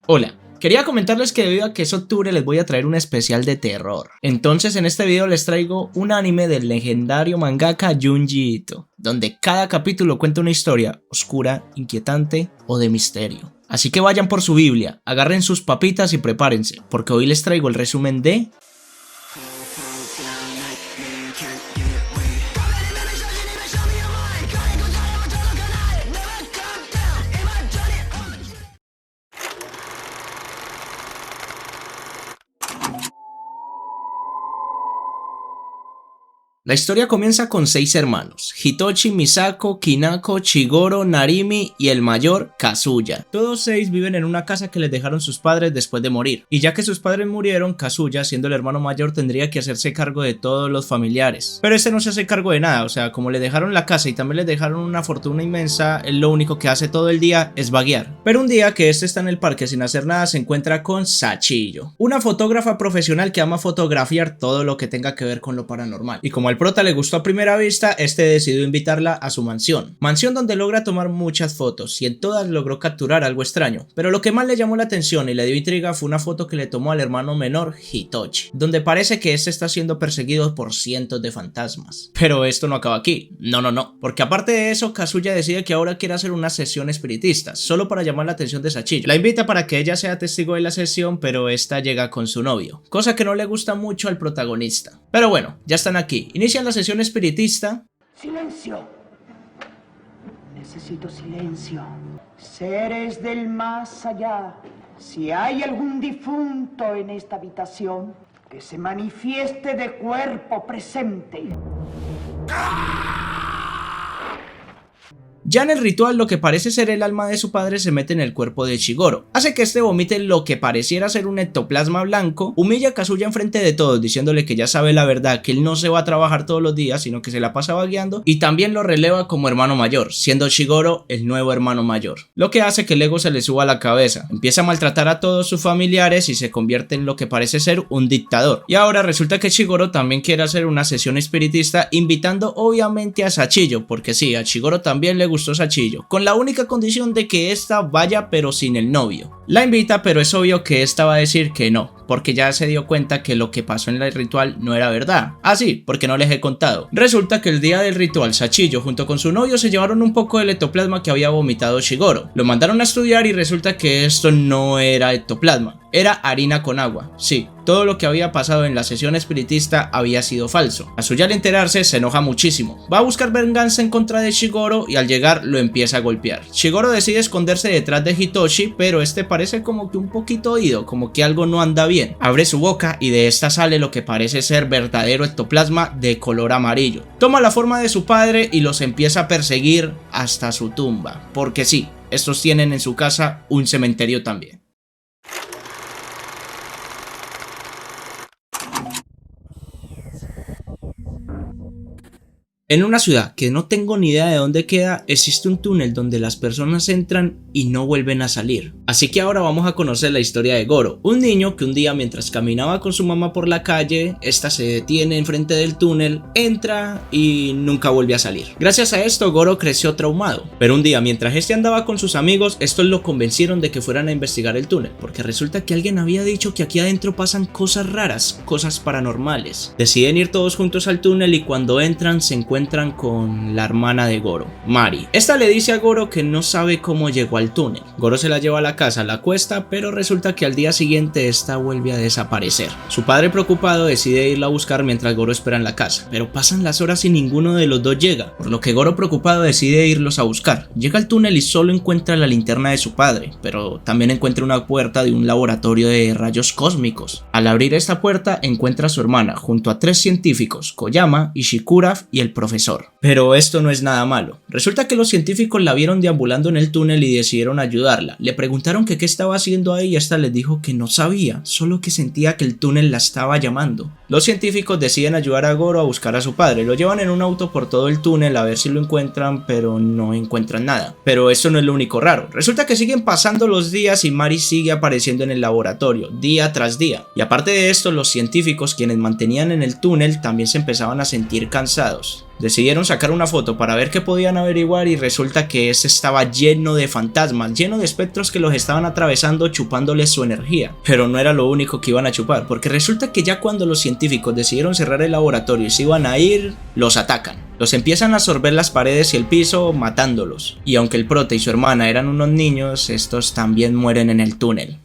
Hola, quería comentarles que debido a que es octubre les voy a traer un especial de terror. Entonces en este video les traigo un anime del legendario mangaka Junji Ito, donde cada capítulo cuenta una historia oscura, inquietante o de misterio. Así que vayan por su Biblia, agarren sus papitas y prepárense, porque hoy les traigo el resumen de... La historia comienza con 6 hermanos: Hitoshi, Misako, Kinako, Chigoro, Narimi y el mayor, Kazuya. Todos 6 viven en una casa que les dejaron sus padres después de morir, y ya que sus padres murieron, Kazuya, siendo el hermano mayor, tendría que hacerse cargo de todos los familiares. Pero este no se hace cargo de nada, o sea, como le dejaron la casa y también le dejaron una fortuna inmensa, él lo único que hace todo el día es vaguear. Pero un día que este está en el parque sin hacer nada, se encuentra con Sachillo, una fotógrafa profesional que ama fotografiar todo lo que tenga que ver con lo paranormal, y como al prota le gustó a primera vista, este decidió invitarla a su mansión donde logra tomar muchas fotos y en todas logró capturar algo extraño, pero lo que más le llamó la atención y le dio intriga fue una foto que le tomó al hermano menor, Hitoshi, donde parece que este está siendo perseguido por cientos de fantasmas. Pero esto no acaba aquí, no, porque aparte de eso, Kazuya decide que ahora quiere hacer una sesión espiritista, solo para llamar la atención de Sachillo. La invita para que ella sea testigo de la sesión, pero esta llega con su novio, cosa que no le gusta mucho al protagonista. Pero bueno, ya están aquí, inician la sesión espiritista. ¡Silencio! Necesito silencio. Seres del más allá, si hay algún difunto en esta habitación, que se manifieste de cuerpo presente. Ya en el ritual, lo que parece ser el alma de su padre se mete en el cuerpo de Chigoro, hace que este vomite lo que pareciera ser un ectoplasma blanco, humilla a Kazuya enfrente de todos diciéndole que ya sabe la verdad, que él no se va a trabajar todos los días sino que se la pasa vagueando, y también lo releva como hermano mayor, siendo Chigoro el nuevo hermano mayor, lo que hace que el ego se le suba a la cabeza, empieza a maltratar a todos sus familiares y se convierte en lo que parece ser un dictador. Y ahora resulta que Chigoro también quiere hacer una sesión espiritista, invitando obviamente a Sachillo, porque sí, a Chigoro también le gustó Sachillo, con la única condición de que esta vaya pero sin el novio. La invita, pero es obvio que esta va a decir que no, porque ya se dio cuenta que lo que pasó en el ritual no era verdad. Ah sí, porque no les he contado. Resulta que el día del ritual, Sachillo junto con su novio se llevaron un poco del ectoplasma que había vomitado Chigoro. Lo mandaron a estudiar y resulta que esto no era ectoplasma, era harina con agua. Sí, todo lo que había pasado en la sesión espiritista había sido falso. Kazuya al enterarse se enoja muchísimo, va a buscar venganza en contra de Chigoro y al llegar lo empieza a golpear. Chigoro decide esconderse detrás de Hitoshi, pero este parece como que un poquito oído, como que algo no anda bien. Abre su boca y de esta sale lo que parece ser verdadero ectoplasma de color amarillo. Toma la forma de su padre y los empieza a perseguir hasta su tumba, porque sí, estos tienen en su casa un cementerio también. En una ciudad que no tengo ni idea de dónde queda, existe un túnel donde las personas entran y no vuelven a salir. Así que ahora vamos a conocer la historia de Goro, un niño que un día mientras caminaba con su mamá por la calle, esta se detiene enfrente del túnel, entra y nunca vuelve a salir. Gracias a esto Goro creció traumado, pero un día mientras este andaba con sus amigos, estos lo convencieron de que fueran a investigar el túnel, porque resulta que alguien había dicho que aquí adentro pasan cosas raras, cosas paranormales. Deciden ir todos juntos al túnel y cuando entran se encuentran con la hermana de Goro, Mari. Esta le dice a Goro que no sabe cómo llegó al túnel. Goro se la lleva a la casa, la acuesta, pero resulta que al día siguiente esta vuelve a desaparecer. Su padre preocupado decide irla a buscar mientras Goro espera en la casa, pero pasan las horas y ninguno de los dos llega, por lo que Goro preocupado decide irlos a buscar. Llega al túnel y solo encuentra la linterna de su padre, pero también encuentra una puerta de un laboratorio de rayos cósmicos. Al abrir esta puerta encuentra a su hermana junto a 3 científicos, Koyama, Ishikura y el profesor. Pero esto no es nada malo. Resulta que los científicos la vieron deambulando en el túnel y decidieron ayudarla. Le preguntaron que qué estaba haciendo ahí y esta les dijo que no sabía, solo que sentía que el túnel la estaba llamando. Los científicos deciden ayudar a Goro a buscar a su padre. Lo llevan en un auto por todo el túnel a ver si lo encuentran, pero no encuentran nada. Pero esto no es lo único raro. Resulta que siguen pasando los días y Mari sigue apareciendo en el laboratorio, día tras día. Y aparte de esto, los científicos, quienes mantenían en el túnel, también se empezaban a sentir cansados. Decidieron sacar una foto para ver qué podían a averiguar y resulta que este estaba lleno de fantasmas, lleno de espectros que los estaban atravesando chupándoles su energía. Pero no era lo único que iban a chupar, porque resulta que ya cuando los científicos decidieron cerrar el laboratorio y se iban a ir, los atacan. Los empiezan a absorber las paredes y el piso, matándolos. Y aunque el prota y su hermana eran unos niños, estos también mueren en el túnel.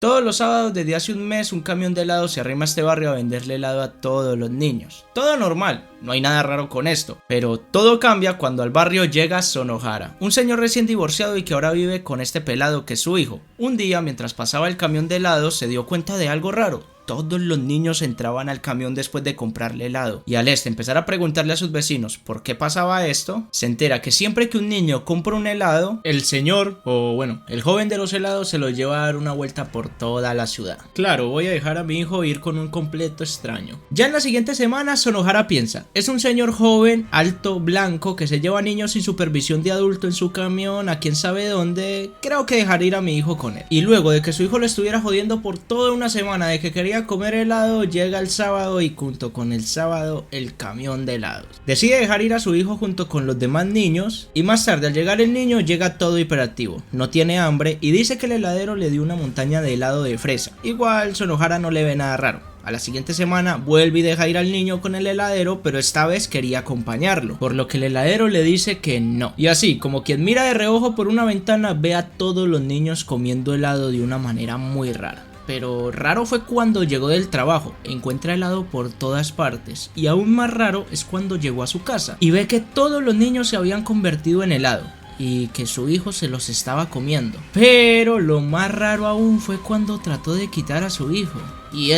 Todos los sábados desde hace un mes un camión de helado se arrima a este barrio a venderle helado a todos los niños. Todo normal, no hay nada raro con esto, pero todo cambia cuando al barrio llega Sonohara, un señor recién divorciado y que ahora vive con este pelado que es su hijo. Un día mientras pasaba el camión de helado se dio cuenta de algo raro. Todos los niños entraban al camión después de comprarle helado, y al empezar a preguntarle a sus vecinos por qué pasaba esto, se entera que siempre que un niño compra un helado, el señor, o bueno, el joven de los helados se lo lleva a dar una vuelta por toda la ciudad. Claro, voy a dejar a mi hijo ir con un completo extraño. Ya en la siguiente semana, Sonohara piensa, es un señor joven, alto, blanco, que se lleva a niños sin supervisión de adulto en su camión a quién sabe dónde, creo que dejaré ir a mi hijo con él. Y luego de que su hijo lo estuviera jodiendo por toda una semana de que quería comer helado, llega el sábado y junto con el sábado el camión de helados. Decide dejar ir a su hijo junto con los demás niños y más tarde al llegar el niño llega todo hiperactivo, no tiene hambre y dice que el heladero le dio una montaña de helado de fresa. Igual Sonohara no le ve nada raro. A la siguiente semana vuelve y deja ir al niño con el heladero, pero esta vez quería acompañarlo, por lo que el heladero le dice que no. Y así, como quien mira de reojo por una ventana, ve a todos los niños comiendo helado de una manera muy rara. Pero raro fue cuando llegó del trabajo, encuentra helado por todas partes, y aún más raro es cuando llegó a su casa y ve que todos los niños se habían convertido en helado y que su hijo se los estaba comiendo. Pero lo más raro aún fue cuando trató de quitar a su hijo y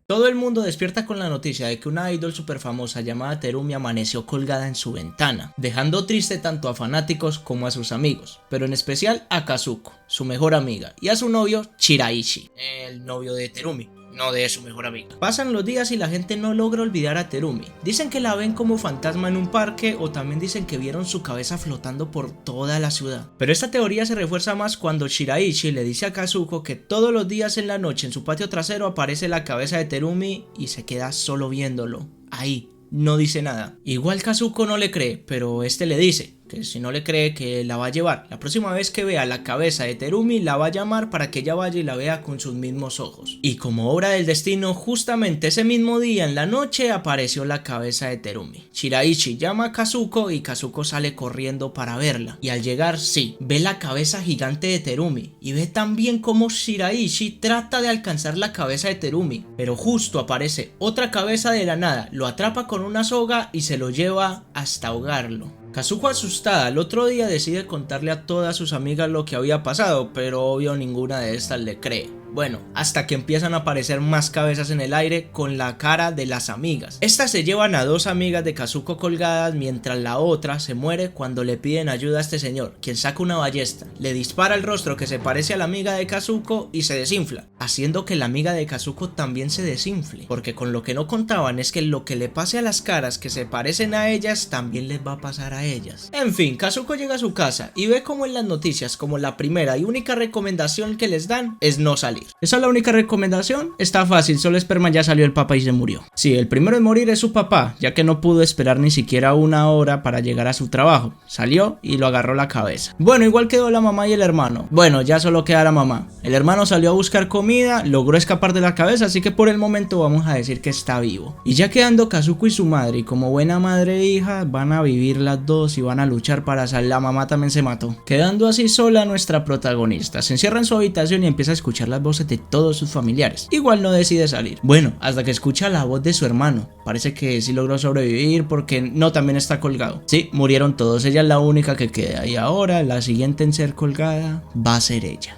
todo el mundo despierta con la noticia de que una idol super famosa llamada Terumi amaneció colgada en su ventana, dejando triste tanto a fanáticos como a sus amigos, pero en especial a Kazuko, su mejor amiga, y a su novio Shiraishi, el novio de Terumi. No de su mejor amiga. Pasan los días y la gente no logra olvidar a Terumi. Dicen que la ven como fantasma en un parque o también dicen que vieron su cabeza flotando por toda la ciudad. Pero esta teoría se refuerza más cuando Shiraishi le dice a Kazuko que todos los días en la noche en su patio trasero aparece la cabeza de Terumi y se queda solo viéndolo. Ahí. No dice nada. Igual Kazuko no le cree, pero le dice que si no le cree que la va a llevar. La próxima vez que vea la cabeza de Terumi la va a llamar para que ella vaya y la vea con sus mismos ojos. Y como obra del destino, justamente ese mismo día en la noche apareció la cabeza de Terumi. Shiraishi llama a Kazuko y Kazuko sale corriendo para verla. Y al llegar, sí, ve la cabeza gigante de Terumi y ve también cómo Shiraishi trata de alcanzar la cabeza de Terumi. Pero justo aparece otra cabeza de la nada, lo atrapa con una soga y se lo lleva hasta ahogarlo. Kazuko, asustada, al otro día decide contarle a todas sus amigas lo que había pasado, pero obvio ninguna de estas le cree. Bueno, hasta que empiezan a aparecer más cabezas en el aire con la cara de las amigas. Estas se llevan a dos amigas de Kazuko colgadas mientras la otra se muere cuando le piden ayuda a este señor, quien saca una ballesta, le dispara el rostro que se parece a la amiga de Kazuko y se desinfla, haciendo que la amiga de Kazuko también se desinfle, porque con lo que no contaban es que lo que le pase a las caras que se parecen a ellas también les va a pasar a ellas. En fin, Kazuko llega a su casa y ve como en las noticias como la primera y única recomendación que les dan es no salir. Esa es la única recomendación. Está fácil, solo Esperma ya salió el papá y se murió. Sí, el primero en morir es su papá, ya que no pudo esperar ni siquiera una hora para llegar a su trabajo. Salió y lo agarró la cabeza. Bueno, igual quedó la mamá y el hermano. Bueno, ya solo queda la mamá. El hermano salió a buscar comida, logró escapar de la cabeza, así que por el momento vamos a decir que está vivo. Y ya quedando Kazuko y su madre, y como buena madre e hija, van a vivir las dos y van a luchar para salir. La mamá también se mató. Quedando así sola nuestra protagonista. Se encierra en su habitación y empieza a escuchar las voces de todos sus familiares. Igual no decide salir. Bueno, hasta que escucha la voz de su hermano. Parece que sí logró sobrevivir porque no, también está colgado. Sí, murieron todos. Ella es la única que queda. Y ahora la siguiente en ser colgada va a ser ella.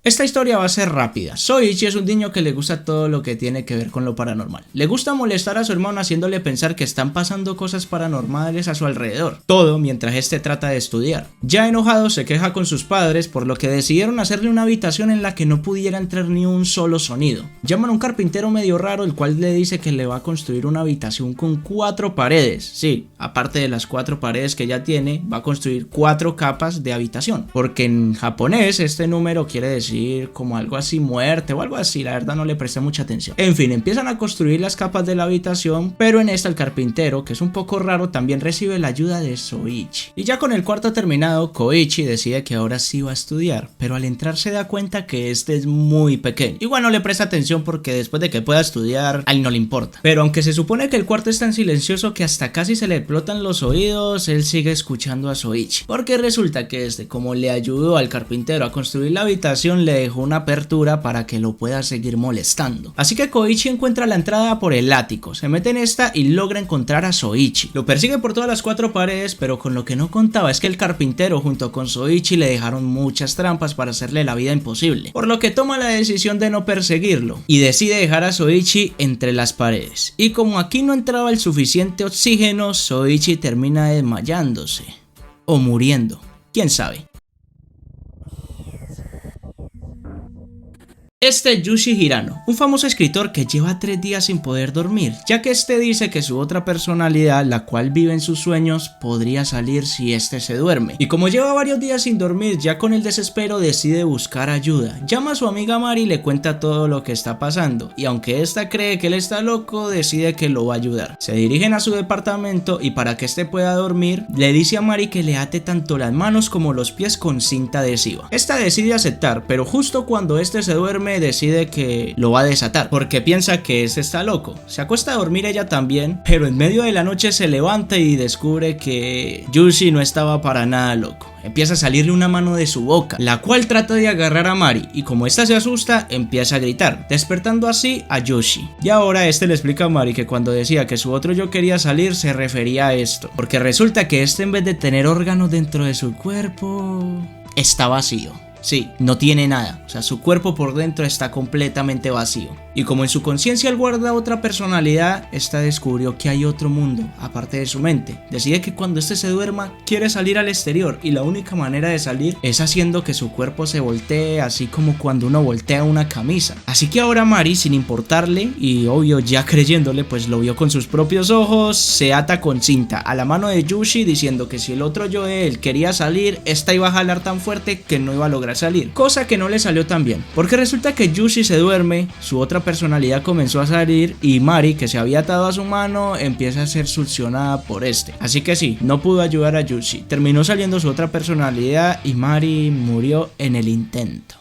Esta historia va a ser rápida. Soichi es un niño que le gusta todo lo que tiene que ver con lo paranormal. Le gusta molestar a su hermano haciéndole pensar que están pasando cosas paranormales a su alrededor. Todo mientras este trata de estudiar. Ya enojado se queja con sus padres por lo que decidieron hacerle una habitación en la que no pudiera entrar ni un solo sonido. Llaman a un carpintero medio raro el cual le dice que le va a construir una habitación con 4 paredes. Sí, aparte de las 4 paredes que ya tiene, va a construir 4 capas de habitación. Porque en japonés este número quiere decir como algo así muerte o algo así, la verdad no le presté mucha atención. En fin, empiezan a construir las capas de la habitación, pero en esta el carpintero, que es un poco raro, también recibe la ayuda de Soichi. Y ya con el cuarto terminado, Koichi decide que ahora sí va a estudiar, pero al entrar se da cuenta que este es muy pequeño. Igual no le presta atención porque después de que pueda estudiar, a él no le importa. Pero aunque se supone que el cuarto es tan silencioso que hasta casi se le explotan los oídos, él sigue escuchando a Soichi. Porque resulta que como le ayudó al carpintero a construir la habitación, le dejó una apertura para que lo pueda seguir molestando. Así que Koichi encuentra la entrada por el ático, se mete en esta y logra encontrar a Soichi. Lo persigue por todas las 4 paredes, pero con lo que no contaba es que el carpintero junto con Soichi le dejaron muchas trampas para hacerle la vida imposible, por lo que toma la decisión de no perseguirlo y decide dejar a Soichi entre las paredes. Y como aquí no entraba el suficiente oxígeno, Soichi termina desmayándose o muriendo, quién sabe. Este es Yushi Hirano, un famoso escritor que lleva 3 días sin poder dormir, ya que este dice que su otra personalidad, la cual vive en sus sueños, podría salir si este se duerme. Y como lleva varios días sin dormir, ya con el desespero decide buscar ayuda. Llama a su amiga Mari y le cuenta todo lo que está pasando, y aunque esta cree que él está loco, decide que lo va a ayudar. Se dirigen a su departamento y para que este pueda dormir, le dice a Mari que le ate tanto las manos como los pies con cinta adhesiva. Esta decide aceptar, pero justo cuando este se duerme, decide que lo va a desatar porque piensa que este está loco. Se acuesta a dormir ella también, pero en medio de la noche se levanta y descubre que Yushi no estaba para nada loco. Empieza a salirle una mano de su boca, la cual trata de agarrar a Mari, y como esta se asusta, empieza a gritar, despertando así a Yushi. Y ahora este le explica a Mari que cuando decía que su otro yo quería salir, se refería a esto, porque resulta que este, en vez de tener órganos dentro de su cuerpo, está vacío. Sí, no tiene nada, o sea, su cuerpo por dentro está completamente vacío. Y como en su conciencia él guarda otra personalidad, esta descubrió que hay otro mundo, aparte de su mente. Decide que cuando este se duerma, quiere salir al exterior, y la única manera de salir es haciendo que su cuerpo se voltee, así como cuando uno voltea una camisa. Así que ahora Mari, sin importarle, y obvio ya creyéndole, pues lo vio con sus propios ojos, se ata con cinta a la mano de Yushi, diciendo que si el otro yo de él quería salir, esta iba a jalar tan fuerte que no iba a lograr salir, cosa que no le salió tan bien, porque resulta que Yushi se duerme, su otra personalidad comenzó a salir y Mari, que se había atado a su mano, empieza a ser succionada por este. Así que sí, no pudo ayudar a Yushi, terminó saliendo su otra personalidad y Mari murió en el intento.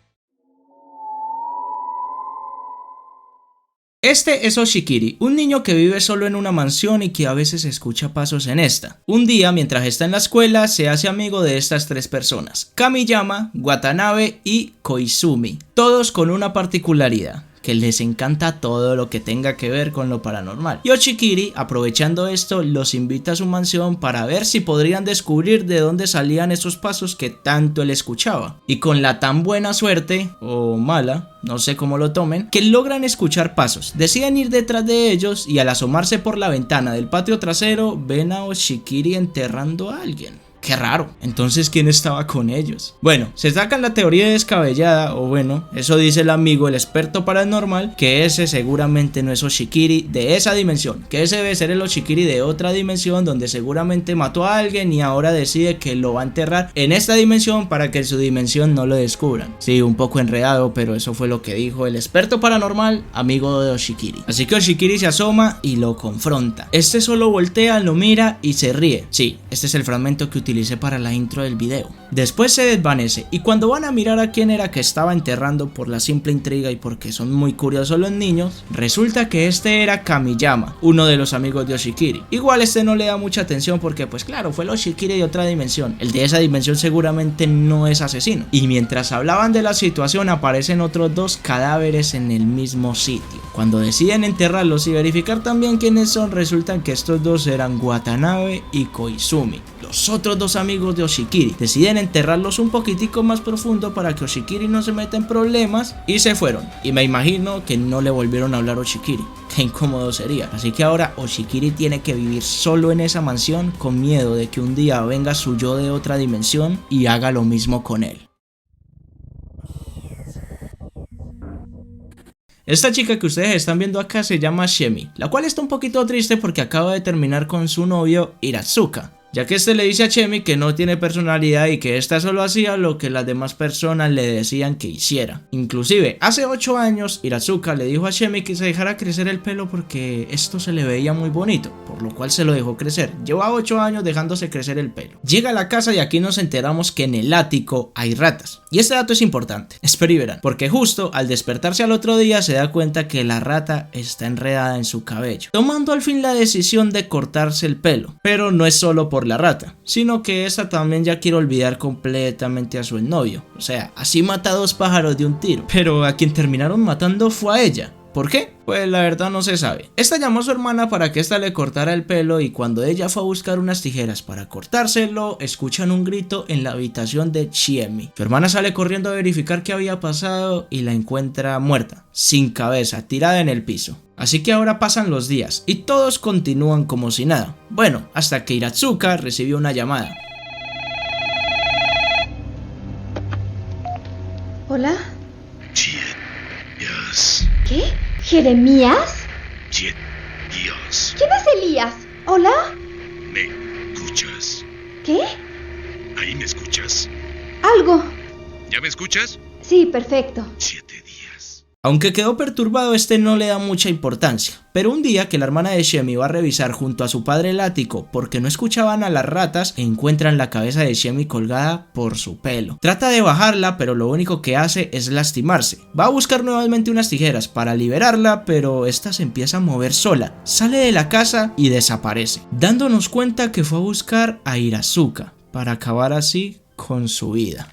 Este es Oshikiri, un niño que vive solo en una mansión y que a veces escucha pasos en esta. Un día, mientras está en la escuela, se hace amigo de estas 3 personas: Kamiyama, Watanabe y Koizumi, todos con una particularidad: que les encanta todo lo que tenga que ver con lo paranormal. Y Oshikiri, aprovechando esto, los invita a su mansión para ver si podrían descubrir de dónde salían esos pasos que tanto él escuchaba. Y con la tan buena suerte, o mala, no sé cómo lo tomen, que logran escuchar pasos. Deciden ir detrás de ellos y al asomarse por la ventana del patio trasero, ven a Oshikiri enterrando a alguien. Qué raro, entonces ¿quién estaba con ellos? Bueno, se sacan la teoría descabellada, o bueno, eso dice el amigo, el experto paranormal, que ese seguramente no es Oshikiri de esa dimensión, que ese debe ser el Oshikiri de otra dimensión donde seguramente mató a alguien y ahora decide que lo va a enterrar en esta dimensión para que en su dimensión no lo descubran. Sí, un poco enredado, pero eso fue lo que dijo el experto paranormal, amigo de Oshikiri. Así que Oshikiri se asoma y lo confronta. Este solo voltea, lo mira y se ríe. Sí, este es el fragmento que utilicé para la intro del video. Después se desvanece y cuando van a mirar a quién era que estaba enterrando, por la simple intriga y porque son muy curiosos los niños, resulta que este era Kamiyama, uno de los amigos de Oshikiri. Igual este no le da mucha atención porque pues claro, fue el Oshikiri de otra dimensión, el de esa dimensión seguramente no es asesino. Y mientras hablaban de la situación aparecen otros 2 cadáveres en el mismo sitio. Cuando deciden enterrarlos y verificar también quiénes son, resulta que estos dos eran Watanabe y Koizumi, los otros dos amigos de Oshikiri. Deciden enterrarlos un poquitico más profundo para que Oshikiri no se meta en problemas y se fueron. Y me imagino que no le volvieron a hablar a Oshikiri. Qué incómodo sería. Así que ahora Oshikiri tiene que vivir solo en esa mansión con miedo de que un día venga su yo de otra dimensión y haga lo mismo con él. Esta chica que ustedes están viendo acá se llama Shemi, la cual está un poquito triste porque acaba de terminar con su novio Iratsuka, ya que este le dice a Shemi que no tiene personalidad y que esta solo hacía lo que las demás personas le decían que hiciera. Inclusive, hace 8 años, Iratsuka le dijo a Shemi que se dejara crecer el pelo porque esto se le veía muy bonito, por lo cual se lo dejó crecer. Lleva 8 años dejándose crecer el pelo. Llega a la casa y aquí nos enteramos que en el ático hay ratas. Y este dato es importante, espero y verán, porque justo al despertarse al otro día se da cuenta que la rata está enredada en su cabello, tomando al fin la decisión de cortarse el pelo. Pero no es solo por la rata, sino que esta también ya quiere olvidar completamente a su exnovio. O sea, así mata a 2 pájaros de un tiro. Pero a quien terminaron matando fue a ella. ¿Por qué? Pues la verdad no se sabe. Esta llamó a su hermana para que ésta le cortara el pelo y cuando ella fue a buscar unas tijeras para cortárselo, escuchan un grito en la habitación de Shemi. Su hermana sale corriendo a verificar qué había pasado y la encuentra muerta, sin cabeza, tirada en el piso. Así que ahora pasan los días y todos continúan como si nada. Bueno, hasta que Iratsuka recibió una llamada. ¿Hola? Elías. ¿Qué? ¿Jeremías? Elías. ¿Quién es Elías? ¿Hola? ¿Me escuchas? ¿Qué? ¿Ahí me escuchas? Algo. ¿Ya me escuchas? Sí, perfecto. 7 días. Aunque quedó perturbado, este no le da mucha importancia. Pero un día que la hermana de Shemi va a revisar junto a su padre el ático porque no escuchaban a las ratas, encuentran la cabeza de Shemi colgada por su pelo. Trata de bajarla, pero lo único que hace es lastimarse. Va a buscar nuevamente unas tijeras para liberarla, pero esta se empieza a mover sola. Sale de la casa y desaparece, dándonos cuenta que fue a buscar a Iratsuka para acabar así con su vida.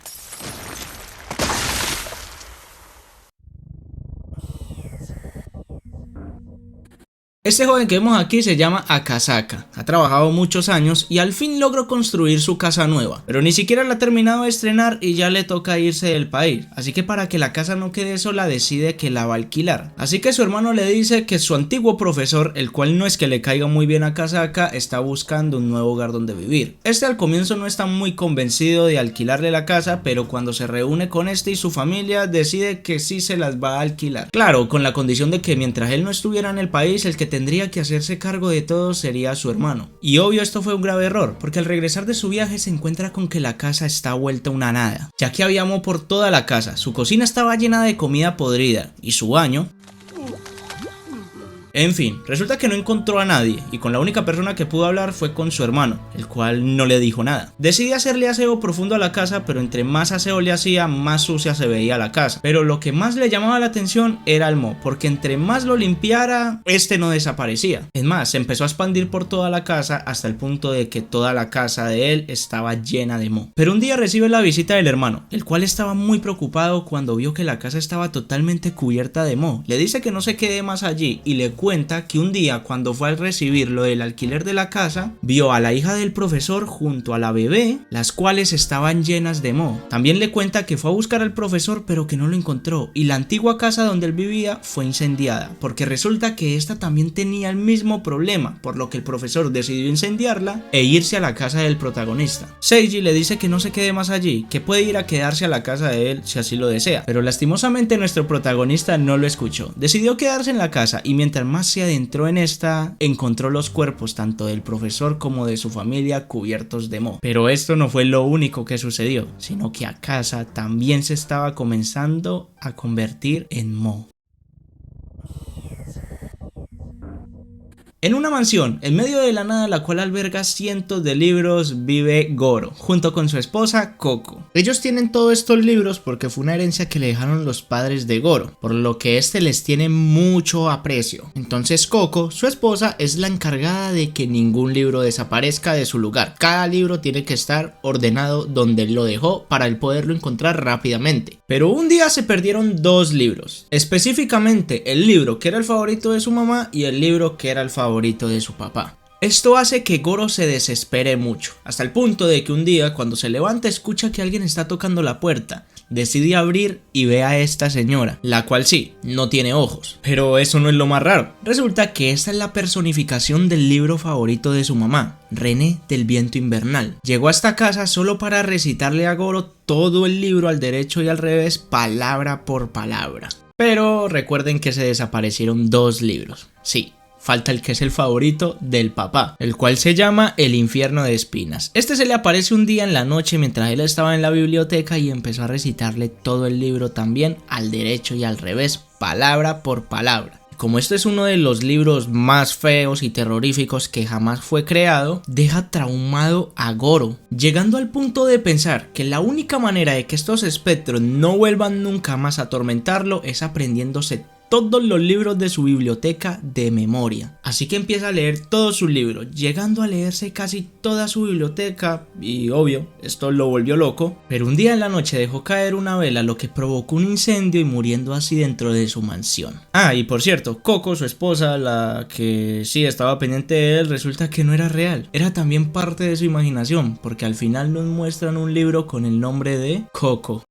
Este joven que vemos aquí se llama Akasaka, ha trabajado muchos años y al fin logró construir su casa nueva, pero ni siquiera la ha terminado de estrenar y ya le toca irse del país, así que para que la casa no quede sola decide que la va a alquilar. Así que su hermano le dice que su antiguo profesor, el cual no es que le caiga muy bien a Akasaka, está buscando un nuevo hogar donde vivir. Este al comienzo no está muy convencido de alquilarle la casa, pero cuando se reúne con este y su familia decide que sí se las va a alquilar. Claro, con la condición de que mientras él no estuviera en el país, el que tendría que hacerse cargo de todo sería su hermano. Y obvio esto fue un grave error, porque al regresar de su viaje se encuentra con que la casa está vuelta una nada, ya que había moho por toda la casa, su cocina estaba llena de comida podrida y su baño... En fin, resulta que no encontró a nadie y con la única persona que pudo hablar fue con su hermano, el cual no le dijo nada. Decidió hacerle aseo profundo a la casa, pero entre más aseo le hacía, más sucia se veía la casa. Pero lo que más le llamaba la atención era el moho, porque entre más lo limpiara, este no desaparecía. Es más, se empezó a expandir por toda la casa hasta el punto de que toda la casa de él estaba llena de moho. Pero un día recibe la visita del hermano, el cual estaba muy preocupado cuando vio que la casa estaba totalmente cubierta de moho. Le dice que no se quede más allí y le cuenta que un día cuando fue a recibir lo del alquiler de la casa, vio a la hija del profesor junto a la bebé, las cuales estaban llenas de moho. También le cuenta que fue a buscar al profesor pero que no lo encontró y la antigua casa donde él vivía fue incendiada, porque resulta que esta también tenía el mismo problema, por lo que el profesor decidió incendiarla e irse a la casa del protagonista. Seiji le dice que no se quede más allí, que puede ir a quedarse a la casa de él si así lo desea, pero lastimosamente nuestro protagonista no lo escuchó. Decidió quedarse en la casa y mientras más se adentró en esta, encontró los cuerpos tanto del profesor como de su familia cubiertos de moho. Pero esto no fue lo único que sucedió, sino que Akasa también se estaba comenzando a convertir en moho. En una mansión, en medio de la nada, la cual alberga cientos de libros, vive Goro, junto con su esposa Coco. Ellos tienen todos estos libros porque fue una herencia que le dejaron los padres de Goro, por lo que este les tiene mucho aprecio. Entonces Coco, su esposa, es la encargada de que ningún libro desaparezca de su lugar. Cada libro tiene que estar ordenado donde él lo dejó para él poderlo encontrar rápidamente. Pero un día se perdieron dos libros, específicamente el libro que era el favorito de su mamá y el libro que era el favorito de su papá. Esto hace que Goro se desespere mucho, hasta el punto de que un día cuando se levanta escucha que alguien está tocando la puerta. Decide abrir y ve a esta señora, la cual sí, no tiene ojos. Pero eso no es lo más raro. Resulta que esta es la personificación del libro favorito de su mamá, René del Viento Invernal. Llegó a esta casa solo para recitarle a Goro todo el libro al derecho y al revés, palabra por palabra. Pero recuerden que se desaparecieron dos libros. Sí, falta el que es el favorito del papá, el cual se llama El Infierno de Espinas. Este se le aparece un día en la noche mientras él estaba en la biblioteca y empezó a recitarle todo el libro también al derecho y al revés, palabra por palabra. Como este es uno de los libros más feos y terroríficos que jamás fue creado, deja traumado a Goro, llegando al punto de pensar que la única manera de que estos espectros no vuelvan nunca más a atormentarlo es aprendiéndose todos los libros de su biblioteca de memoria. Así que empieza a leer todos sus libros, llegando a leerse casi toda su biblioteca y obvio, esto lo volvió loco, pero un día en la noche dejó caer una vela, lo que provocó un incendio y muriendo así dentro de su mansión. Ah, y por cierto, Coco, su esposa, la que sí estaba pendiente de él, resulta que no era real, era también parte de su imaginación, porque al final nos muestran un libro con el nombre de Coco.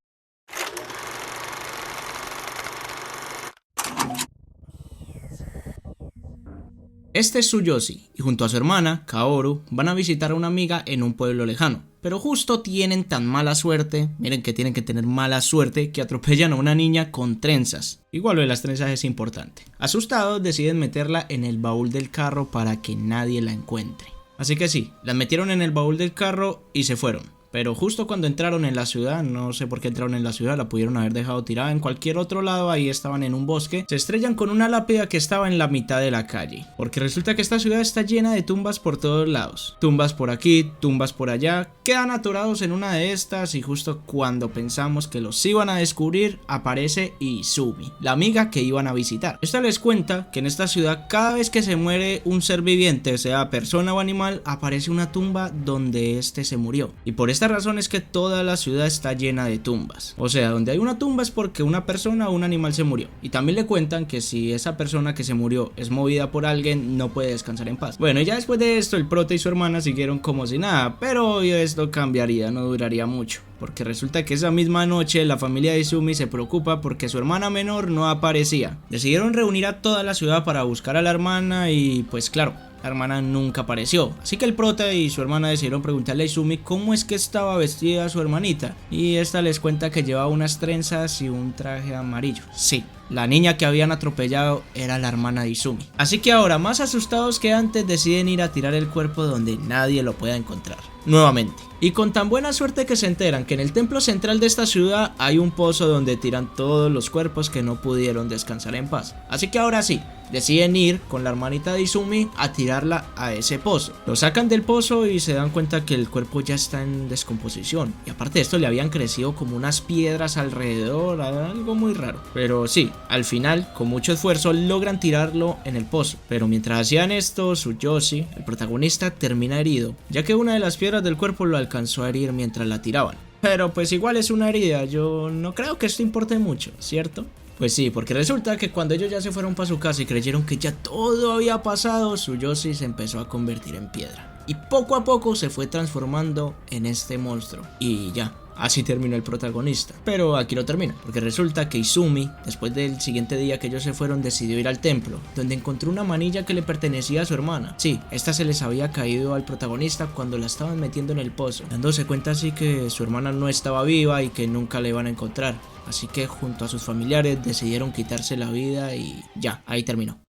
Este es Tsuyoshi y junto a su hermana, Kaoru, van a visitar a una amiga en un pueblo lejano. Pero justo tienen tan mala suerte, miren que tienen que tener mala suerte, que atropellan a una niña con trenzas. Igual lo de las trenzas es importante. Asustados deciden meterla en el baúl del carro para que nadie la encuentre. Así que sí, la metieron en el baúl del carro y se fueron. Pero justo cuando entraron en la ciudad, no sé por qué entraron en la ciudad, la pudieron haber dejado tirada en cualquier otro lado, ahí estaban en un bosque, se estrellan con una lápida que estaba en la mitad de la calle. Porque resulta que esta ciudad está llena de tumbas por todos lados. Tumbas por aquí, tumbas por allá, quedan atorados en una de estas y justo cuando pensamos que los iban a descubrir, aparece Izumi, la amiga que iban a visitar. Esta les cuenta que en esta ciudad cada vez que se muere un ser viviente, sea persona o animal, aparece una tumba donde este se murió. Y por esta razón es que toda la ciudad está llena de tumbas. O sea, donde hay una tumba es porque una persona o un animal se murió. Y también le cuentan que si esa persona que se murió es movida por alguien, no puede descansar en paz. Bueno, y ya después de esto, el prota y su hermana siguieron como si nada. Pero esto cambiaría, no duraría mucho. Porque resulta que esa misma noche la familia de Izumi se preocupa porque su hermana menor no aparecía. Decidieron reunir a toda la ciudad para buscar a la hermana y pues claro, la hermana nunca apareció, así que el prota y su hermana decidieron preguntarle a Izumi cómo es que estaba vestida su hermanita, y esta les cuenta que llevaba unas trenzas y un traje amarillo. Sí, la niña que habían atropellado era la hermana de Izumi. Así que ahora, más asustados que antes, deciden ir a tirar el cuerpo donde nadie lo pueda encontrar nuevamente. Y con tan buena suerte que se enteran que en el templo central de esta ciudad hay un pozo donde tiran todos los cuerpos que no pudieron descansar en paz. Así que ahora sí, deciden ir con la hermanita de Izumi a tirarla a ese pozo. Lo sacan del pozo y se dan cuenta que el cuerpo ya está en descomposición. Y aparte de esto le habían crecido como unas piedras alrededor, algo muy raro. Pero sí, al final, con mucho esfuerzo, logran tirarlo en el pozo. Pero mientras hacían esto, Tsuyoshi, el protagonista, termina herido, ya que una de las piedras del cuerpo lo alcanzó a herir mientras la tiraban. Pero pues igual es una herida, yo no creo que esto importe mucho, ¿cierto? Pues sí, porque resulta que cuando ellos ya se fueron para su casa y creyeron que ya todo había pasado, Tsuyoshi se empezó a convertir en piedra. Y poco a poco se fue transformando en este monstruo. Y ya, así terminó el protagonista. Pero aquí lo termina, porque resulta que Izumi, después del siguiente día que ellos se fueron, decidió ir al templo, donde encontró una manilla que le pertenecía a su hermana. Sí, esta se les había caído al protagonista cuando la estaban metiendo en el pozo, dándose cuenta así que su hermana no estaba viva y que nunca la iban a encontrar. Así que junto a sus familiares decidieron quitarse la vida y ya, ahí terminó.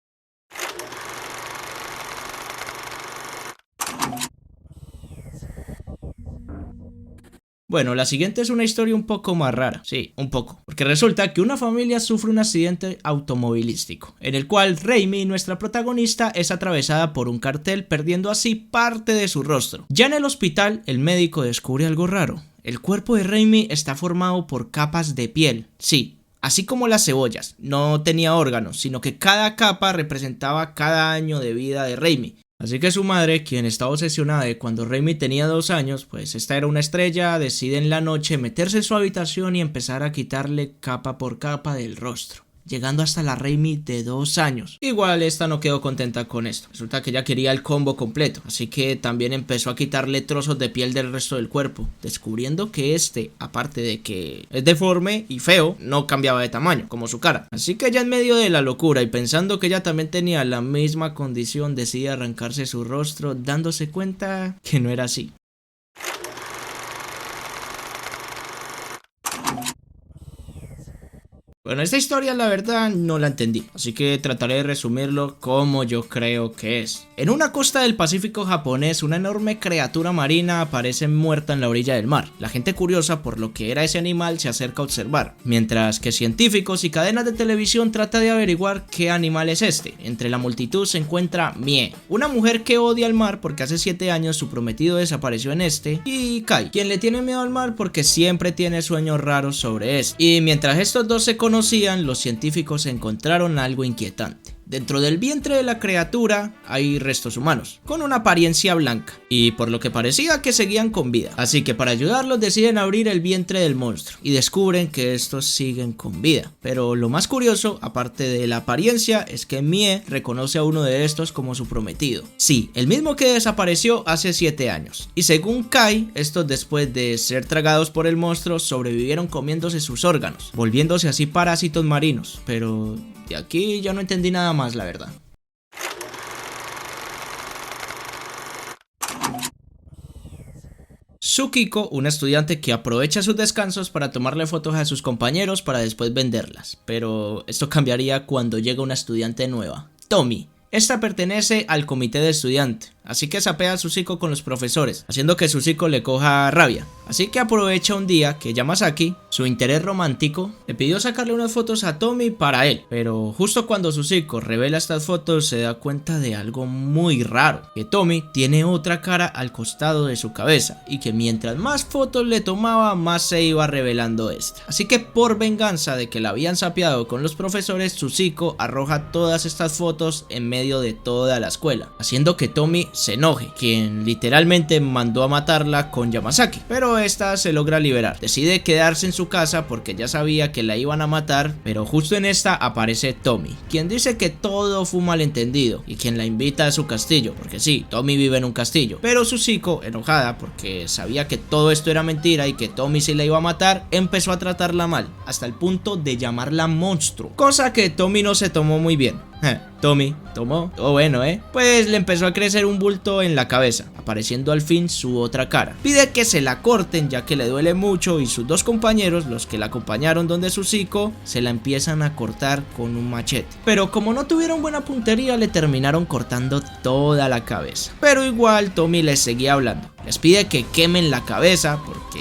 Bueno, la siguiente es una historia un poco más rara, sí, un poco, porque resulta que una familia sufre un accidente automovilístico, en el cual Raimi, nuestra protagonista, es atravesada por un cartel, perdiendo así parte de su rostro. Ya en el hospital, el médico descubre algo raro. El cuerpo de Raimi está formado por capas de piel, sí, así como las cebollas, no tenía órganos, sino que cada capa representaba cada año de vida de Raimi. Así que su madre, quien estaba obsesionada de cuando Raimi tenía 2 años, pues esta era una estrella, decide en la noche meterse en su habitación y empezar a quitarle capa por capa del rostro, llegando hasta la Raimi de 2 años. Igual esta no quedó contenta con esto, resulta que ella quería el combo completo, así que también empezó a quitarle trozos de piel del resto del cuerpo, descubriendo que aparte de que es deforme y feo, no cambiaba de tamaño, como su cara. Así que ya en medio de la locura y pensando que ella también tenía la misma condición, decide arrancarse su rostro, dándose cuenta que no era así. Bueno, esta historia la verdad no la entendí, así que trataré de resumirlo como yo creo que es. En una costa del Pacífico japonés, una enorme criatura marina aparece muerta en la orilla del mar. La gente curiosa por lo que era ese animal se acerca a observar, mientras que científicos y cadenas de televisión tratan de averiguar qué animal es este. Entre la multitud se encuentra Mie, una mujer que odia el mar porque hace 7 años su prometido desapareció en y Kai, quien le tiene miedo al mar porque siempre tiene sueños raros sobre eso. Y mientras estos dos se conocían, los científicos encontraron algo inquietante. Dentro del vientre de la criatura hay restos humanos, con una apariencia blanca, y por lo que parecía que seguían con vida. Así que para ayudarlos deciden abrir el vientre del monstruo, y descubren que estos siguen con vida. Pero lo más curioso, aparte de la apariencia, es que Mie reconoce a uno de estos como su prometido. Sí, el mismo que desapareció hace 7 años. Y según Kai, estos después de ser tragados por el monstruo, sobrevivieron comiéndose sus órganos, volviéndose así parásitos marinos. Pero de aquí ya no entendí nada más, la verdad. Tsukiko, una estudiante que aprovecha sus descansos para tomarle fotos a sus compañeros para después venderlas, pero esto cambiaría cuando llega una estudiante nueva, Tomi. Esta pertenece al comité de estudiante, así que sapea a Tsukiko con los profesores, haciendo que Tsukiko le coja rabia. Así que aprovecha un día que Yamasaki, su interés romántico, le pidió sacarle unas fotos a Tomi para él. Pero justo cuando Tsukiko revela estas fotos se da cuenta de algo muy raro, que Tomi tiene otra cara al costado de su cabeza y que mientras más fotos le tomaba más se iba revelando esta. Así que por venganza de que la habían sapeado con los profesores, Tsukiko arroja todas estas fotos en medio de toda la escuela, haciendo que Tomi se enoje, quien literalmente mandó a matarla con Yamasaki, pero esta se logra liberar. Decide quedarse en su casa porque ya sabía que la iban a matar, pero justo en esta aparece Tomi, quien dice que todo fue un malentendido y quien la invita a su castillo, porque sí, Tomi vive en un castillo, pero Tsukiko, enojada porque sabía que todo esto era mentira y que Tomi sí la iba a matar, empezó a tratarla mal, hasta el punto de llamarla monstruo, cosa que Tomi no se tomó muy bien. Tomi tomó, bueno, pues le empezó a crecer un bulto en la cabeza, apareciendo al fin su otra cara. Pide que se la corten ya que le duele mucho y sus 2 compañeros, los que la acompañaron donde Tsukiko, se la empiezan a cortar con un machete. Pero como no tuvieron buena puntería, le terminaron cortando toda la cabeza. Pero igual Tomi les seguía hablando, les pide que quemen la cabeza porque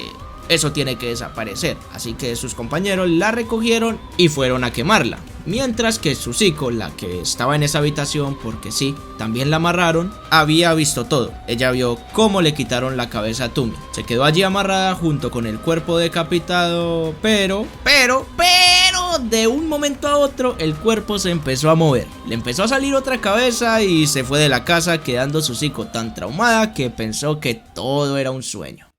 eso tiene que desaparecer, así que sus compañeros la recogieron y fueron a quemarla. Mientras que Tsukiko, la que estaba en esa habitación porque sí, también la amarraron, había visto todo. Ella vio cómo le quitaron la cabeza a Tomi. Se quedó allí amarrada junto con el cuerpo decapitado, pero de un momento a otro el cuerpo se empezó a mover. Le empezó a salir otra cabeza y se fue de la casa, quedando Tsukiko tan traumada que pensó que todo era un sueño.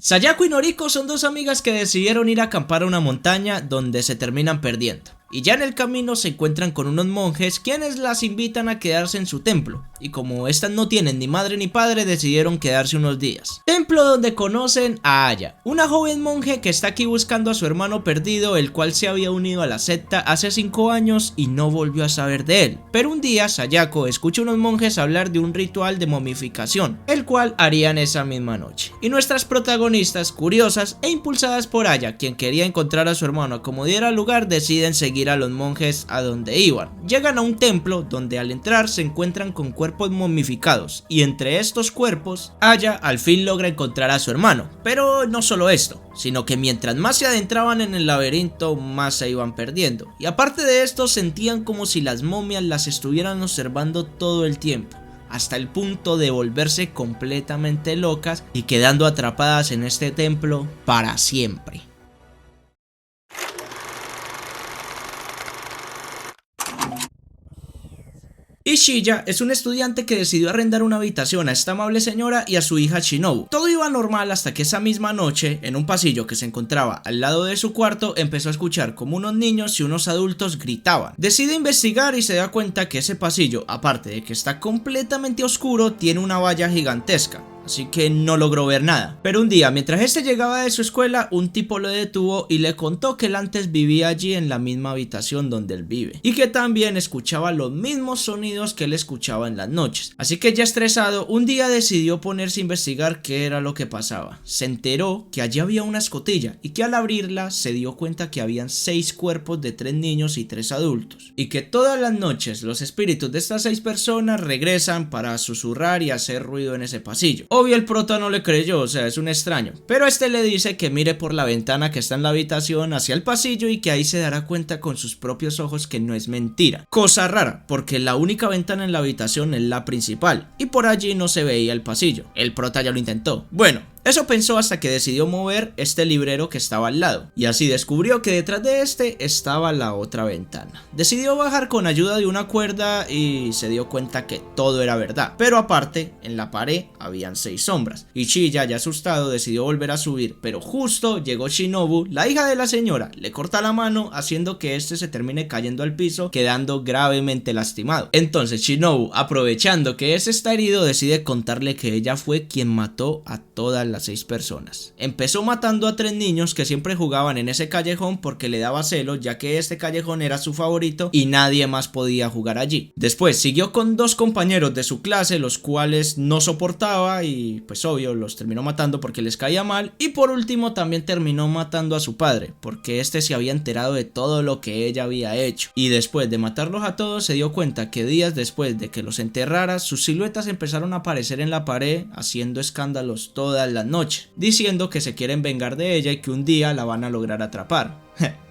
Sayako y Noriko son 2 amigas que decidieron ir a acampar a una montaña donde se terminan perdiendo. Y ya en el camino se encuentran con unos monjes quienes las invitan a quedarse en su templo. Y como estas no tienen ni madre ni padre, decidieron quedarse unos días. Templo donde conocen a Aya, una joven monje que está aquí buscando a su hermano perdido, el cual se había unido a la secta hace 5 años y no volvió a saber de él. Pero un día Sayako escucha a unos monjes hablar de un ritual de momificación, el cual harían esa misma noche. Y nuestras protagonistas, curiosas e impulsadas por Aya, quien quería encontrar a su hermano a como diera lugar, deciden seguir seguir a los monjes a donde iban. Llegan a un templo donde al entrar se encuentran con cuerpos momificados y entre estos cuerpos Aya al fin logra encontrar a su hermano. Pero no solo esto, sino que mientras más se adentraban en el laberinto más se iban perdiendo. Y aparte de esto sentían como si las momias las estuvieran observando todo el tiempo, hasta el punto de volverse completamente locas y quedando atrapadas en este templo para siempre. Ishiya es un estudiante que decidió arrendar una habitación a esta amable señora y a su hija Shinobu. Todo iba normal hasta que esa misma noche, en un pasillo que se encontraba al lado de su cuarto, empezó a escuchar como unos niños y unos adultos gritaban. Decide investigar y se da cuenta que ese pasillo, aparte de que está completamente oscuro, tiene una valla gigantesca. Así que no logró ver nada. Pero un día, mientras este llegaba de su escuela, un tipo lo detuvo y le contó que él antes vivía allí en la misma habitación donde él vive, y que también escuchaba los mismos sonidos que él escuchaba en las noches. Así que ya estresado, un día decidió ponerse a investigar qué era lo que pasaba. Se enteró que allí había una escotilla y que al abrirla se dio cuenta que habían 6 cuerpos de 3 niños y 3 adultos, y que todas las noches los espíritus de estas 6 personas regresan para susurrar y hacer ruido en ese pasillo. Obvio el prota no le creyó, o sea, es un extraño, pero este le dice que mire por la ventana que está en la habitación hacia el pasillo y que ahí se dará cuenta con sus propios ojos que no es mentira. Cosa rara, porque la única ventana en la habitación es la principal y por allí no se veía el pasillo. El prota ya lo intentó. Bueno, eso pensó hasta que decidió mover este librero que estaba al lado, y así descubrió que detrás de este estaba la otra ventana. Decidió bajar con ayuda de una cuerda y se dio cuenta que todo era verdad, pero aparte en la pared habían 6 sombras. Ishiya, ya asustado, decidió volver a subir, pero justo llegó Shinobu, la hija de la señora, le corta la mano haciendo que este se termine cayendo al piso, quedando gravemente lastimado. Entonces Shinobu, aprovechando que ese está herido, decide contarle que ella fue quien mató a todas las 6 personas. Empezó matando a 3 niños que siempre jugaban en ese callejón porque le daba celos, ya que este callejón era su favorito y nadie más podía jugar allí. Después siguió con 2 compañeros de su clase, los cuales no soportaba y pues obvio los terminó matando porque les caía mal. Y por último también terminó matando a su padre porque este se había enterado de todo lo que ella había hecho, y después de matarlos a todos se dio cuenta que días después de que los enterrara, sus siluetas empezaron a aparecer en la pared haciendo escándalos todas las noches, diciendo que se quieren vengar de ella y que un día la van a lograr atrapar.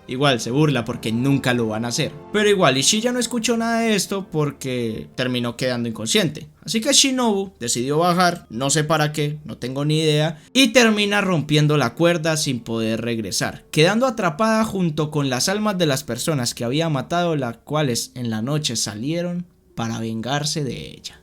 Igual se burla porque nunca lo van a hacer. Pero igual Ishiya no escuchó nada de esto porque terminó quedando inconsciente. Así que Shinobu decidió bajar, no sé para qué, no tengo ni idea, y termina rompiendo la cuerda sin poder regresar, quedando atrapada junto con las almas de las personas que había matado, las cuales en la noche salieron para vengarse de ella.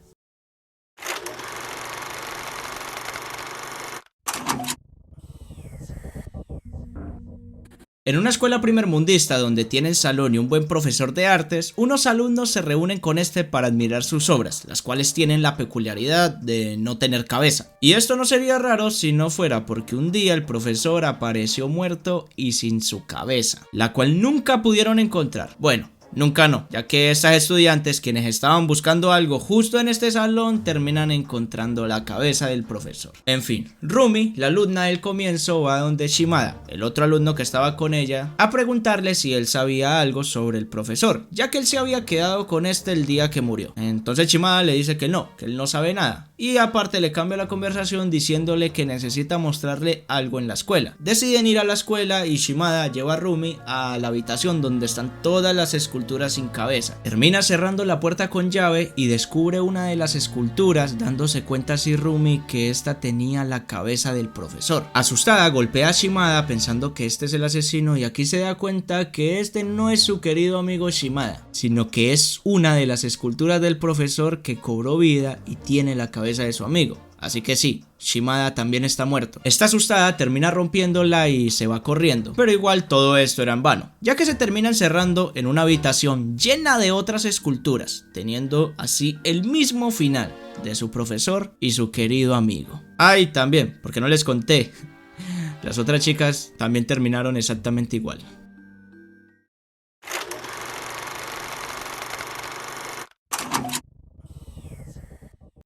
En una escuela primermundista donde tienen salón y un buen profesor de artes, unos alumnos se reúnen con este para admirar sus obras, las cuales tienen la peculiaridad de no tener cabeza. Y esto no sería raro si no fuera porque un día el profesor apareció muerto y sin su cabeza, la cual nunca pudieron encontrar. Bueno, nunca no, ya que estas estudiantes, quienes estaban buscando algo justo en este salón, terminan encontrando la cabeza del profesor. En fin, Rumi, la alumna del comienzo, va donde Shimada, el otro alumno que estaba con ella, a preguntarle si él sabía algo sobre el profesor, ya que él se había quedado con este el día que murió. Entonces Shimada le dice que él no sabe nada, y aparte le cambia la conversación diciéndole que necesita mostrarle algo en la escuela. Deciden ir a la escuela y Shimada lleva a Rumi a la habitación donde están todas las esculturas sin cabeza. Termina cerrando la puerta con llave y descubre una de las esculturas, dándose cuenta así Rumi que esta tenía la cabeza del profesor. Asustada, golpea a Shimada pensando que este es el asesino, y aquí se da cuenta que este no es su querido amigo Shimada, sino que es una de las esculturas del profesor que cobró vida y tiene la cabeza de su amigo. Así que sí, Shimada también está muerto. Está asustada, termina rompiéndola y se va corriendo, pero igual todo esto era en vano, ya que se termina encerrando en una habitación llena de otras esculturas, teniendo así el mismo final de su profesor y su querido amigo. Ay, también, porque no les conté, las otras chicas también terminaron exactamente igual.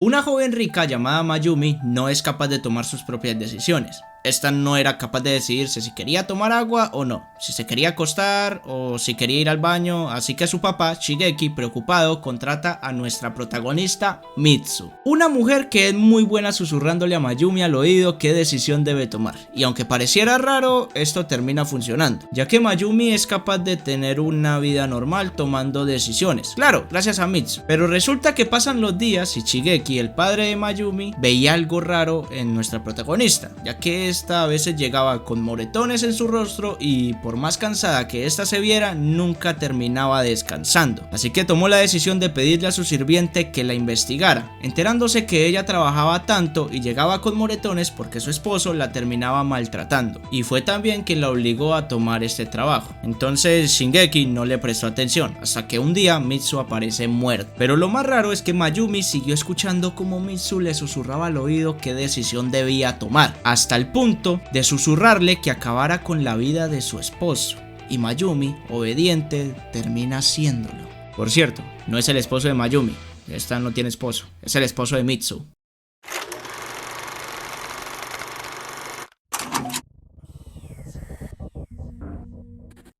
Una joven rica llamada Mayumi no es capaz de tomar sus propias decisiones. esta no era capaz de decidirse si quería tomar agua o no, si se quería acostar o si quería ir al baño, así que su papá, Shigeki, preocupado, contrata a nuestra protagonista, Mitsu. Una mujer que es muy buena susurrándole a Mayumi al oído qué decisión debe tomar, y aunque pareciera raro, esto termina funcionando, ya que Mayumi es capaz de tener una vida normal tomando decisiones, claro, gracias a Mitsu, pero resulta que pasan los días y Shigeki, el padre de Mayumi, veía algo raro en nuestra protagonista, ya que esta a veces llegaba con moretones en su rostro y por más cansada que esta se viera, nunca terminaba descansando, así que tomó la decisión de pedirle a su sirviente que la investigara, enterándose que ella trabajaba tanto y llegaba con moretones porque su esposo la terminaba maltratando, y fue también quien la obligó a tomar este trabajo. Entonces Shingeki no le prestó atención, hasta que un día Mitsu aparece muerto, pero lo más raro es que Mayumi siguió escuchando como Mitsu le susurraba al oído qué decisión debía tomar, hasta el punto de susurrarle que acabara con la vida de su esposo, y Mayumi, obediente, termina haciéndolo. Por cierto, no es el esposo de Mayumi, esta no tiene esposo, es el esposo de Mitsu.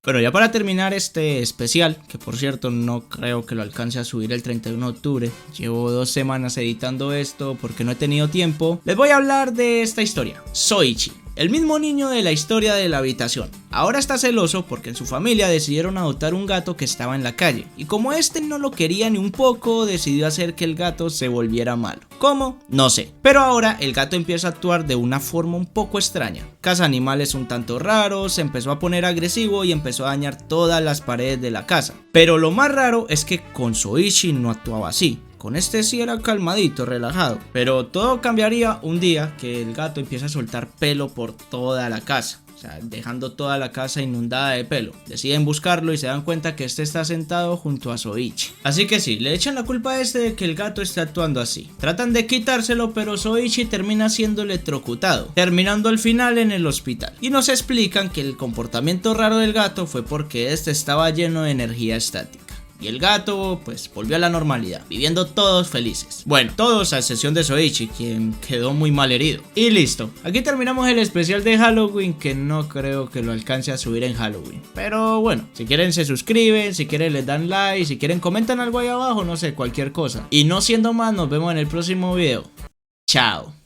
Bueno, ya para terminar este especial, que por cierto no creo que lo alcance a subir el 31 de octubre, llevo 2 semanas editando esto porque no he tenido tiempo, les voy a hablar de esta historia. Soichi, el mismo niño de la historia de la habitación, ahora está celoso porque en su familia decidieron adoptar un gato que estaba en la calle, y como este no lo quería ni un poco, decidió hacer que el gato se volviera malo. ¿Cómo? No sé, pero ahora el gato empieza a actuar de una forma un poco extraña, caza animales un tanto raros, se empezó a poner agresivo y empezó a dañar todas las paredes de la casa. Pero lo más raro es que con Soichi no actuaba así. Con este sí era calmadito, relajado, pero todo cambiaría un día que el gato empieza a soltar pelo por toda la casa, o sea, dejando toda la casa inundada de pelo. Deciden buscarlo y se dan cuenta que este está sentado junto a Soichi. Así que sí, le echan la culpa a este de que el gato esté actuando así. Tratan de quitárselo, pero Soichi termina siendo electrocutado, terminando al final en el hospital. Y nos explican que el comportamiento raro del gato fue porque este estaba lleno de energía estática. Y el gato pues volvió a la normalidad, viviendo todos felices. Bueno, todos a excepción de Soichi, quien quedó muy mal herido. Y listo, aquí terminamos el especial de Halloween, que no creo que lo alcance a subir en Halloween. Pero bueno, si quieren se suscriben, si quieren les dan like, si quieren comentan algo ahí abajo, no sé, cualquier cosa. Y no siendo más, nos vemos en el próximo video. Chao.